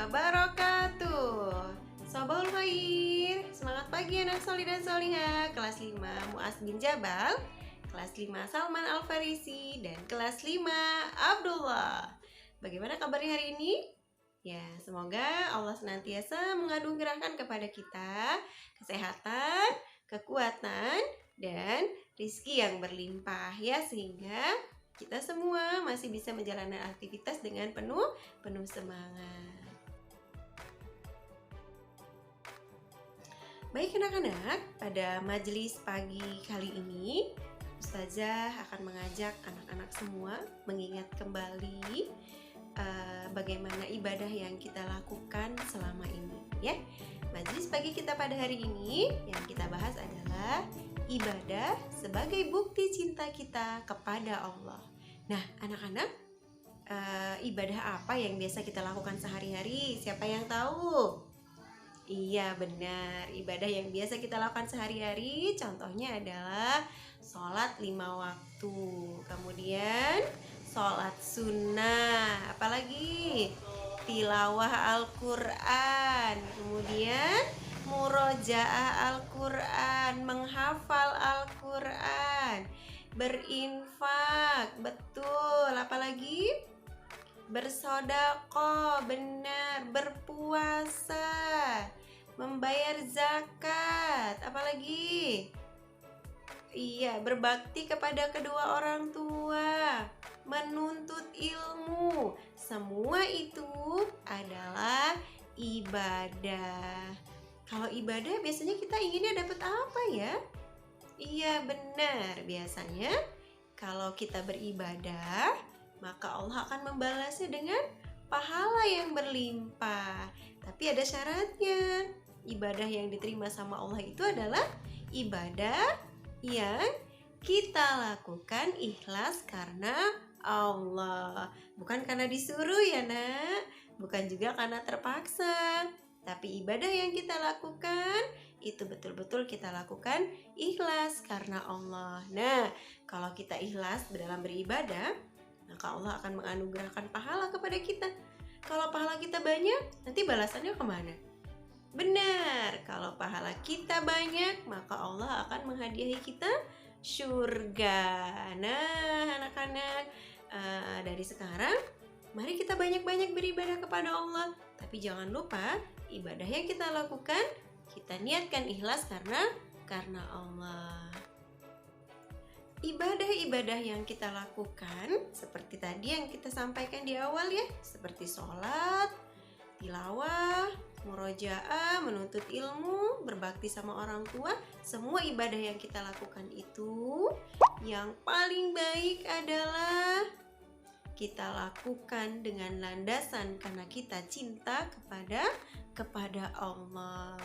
wabarakatuh. Sobahul Khair, semangat pagi anak solih dan solihah. Kelas 5 Muaz bin Jabal, kelas 5 Salman Al-Farisi, dan kelas 5 Abdullah. Bagaimana kabarnya hari ini? Ya, semoga Allah senantiasa menganugerahkan kepada kita kesehatan, kekuatan, dan rizki yang berlimpah ya, sehingga kita semua masih bisa menjalani aktivitas dengan penuh semangat. Baik anak-anak, pada majelis pagi kali ini Ustazah akan mengajak anak-anak semua mengingat kembali bagaimana ibadah yang kita lakukan selama ini ya. Majelis pagi kita pada hari ini yang kita bahas adalah ibadah sebagai bukti cinta kita kepada Allah. Nah anak-anak, ibadah apa yang biasa kita lakukan sehari-hari? Siapa yang tahu? Iya benar, ibadah yang biasa kita lakukan sehari-hari contohnya adalah sholat 5 waktu, kemudian sholat sunnah, apalagi tilawah Al-Quran, kemudian murojaah Al-Quran, menghafal Al-Quran, berinfak, betul, apalagi bersedekah, benar, berpuasa, membayar zakat, apalagi iya, berbakti kepada kedua orang tua, menuntut ilmu. Semua itu adalah ibadah. Kalau ibadah biasanya kita inginnya dapat apa ya? Iya benar, biasanya kalau kita beribadah maka Allah akan membalasnya dengan pahala yang berlimpah. Tapi ada syaratnya. Ibadah yang diterima sama Allah itu adalah ibadah yang kita lakukan ikhlas karena Allah. Bukan karena disuruh ya nak, bukan juga karena terpaksa. Tapi ibadah yang kita lakukan itu betul-betul kita lakukan ikhlas karena Allah. Nah, kalau kita ikhlas dalam beribadah, maka Allah akan menganugerahkan pahala kepada kita. Kalau pahala kita banyak, nanti balasannya kemana? Benar, kalau pahala kita banyak, maka Allah akan menghadiahi kita surga. Nah, anak-anak, dari sekarang, mari kita banyak-banyak beribadah kepada Allah. Tapi jangan lupa, ibadah yang kita lakukan, kita niatkan ikhlas karena Allah. Ibadah-ibadah yang kita lakukan seperti tadi yang kita sampaikan di awal ya, seperti sholat, tilawah, murojaah, menuntut ilmu, berbakti sama orang tua. Semua ibadah yang kita lakukan itu yang paling baik adalah kita lakukan dengan landasan karena kita cinta kepada Allah.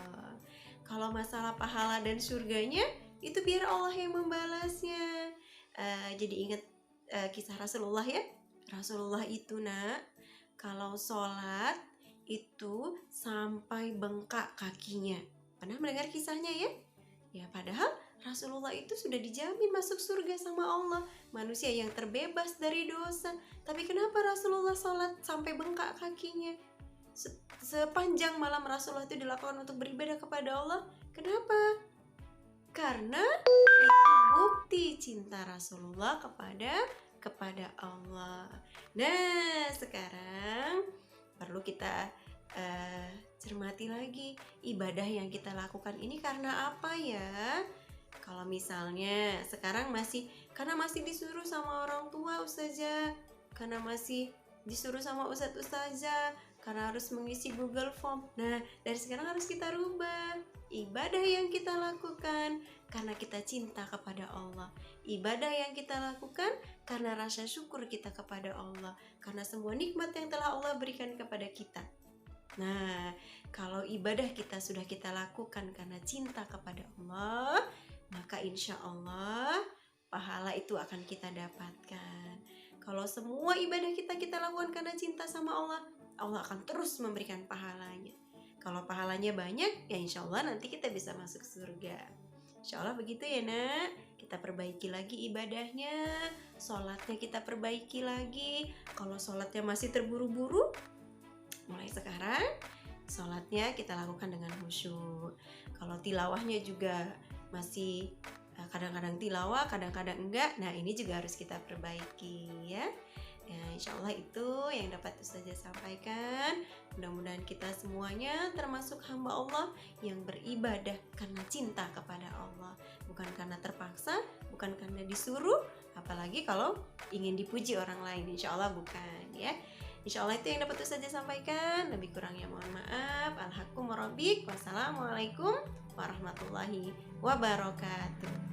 Kalau masalah pahala dan surganya itu biar Allah yang membalasnya. Jadi ingat kisah Rasulullah ya. Rasulullah itu nak, kalau sholat itu sampai bengkak kakinya. Pernah mendengar kisahnya ya? Ya padahal Rasulullah itu sudah dijamin masuk surga sama Allah, manusia yang terbebas dari dosa. Tapi kenapa Rasulullah sholat sampai bengkak kakinya? Sepanjang malam Rasulullah itu dilakukan untuk beribadah kepada Allah. Kenapa? Karena itu bukti cinta Rasulullah kepada Allah. Nah, sekarang perlu kita cermati lagi, ibadah yang kita lakukan ini karena apa ya? Kalau misalnya sekarang karena masih disuruh sama orang tua Ustazah, karena masih disuruh sama Ustazah, karena harus mengisi Google Form. Nah, dari sekarang harus kita rubah. Ibadah yang kita lakukan karena kita cinta kepada Allah. Ibadah yang kita lakukan karena rasa syukur kita kepada Allah, karena semua nikmat yang telah Allah berikan kepada kita. Nah, kalau ibadah kita sudah kita lakukan karena cinta kepada Allah, maka insya Allah pahala itu akan kita dapatkan. Kalau semua ibadah kita lakukan karena cinta sama Allah, Allah akan terus memberikan pahalanya. Kalau pahalanya banyak, ya insya Allah nanti kita bisa masuk surga. Insya Allah begitu ya nak. Kita perbaiki lagi ibadahnya, sholatnya kita perbaiki lagi. Kalau sholatnya masih terburu-buru, Mulai sekarang sholatnya kita lakukan dengan khusyuk. Kalau tilawahnya juga masih kadang-kadang tilawah, kadang-kadang enggak, nah ini juga harus kita perbaiki ya. Ya, insya Allah itu yang dapat Ustazah sampaikan. Mudah-mudahan kita semuanya termasuk hamba Allah yang beribadah karena cinta kepada Allah, bukan karena terpaksa, bukan karena disuruh, apalagi kalau ingin dipuji orang lain. Insya Allah bukan ya. Insya Allah itu yang dapat Ustazah sampaikan. Lebih kurangnya mohon maaf. Alhaqqum warabbik. Wassalamualaikum warahmatullahi wabarakatuh.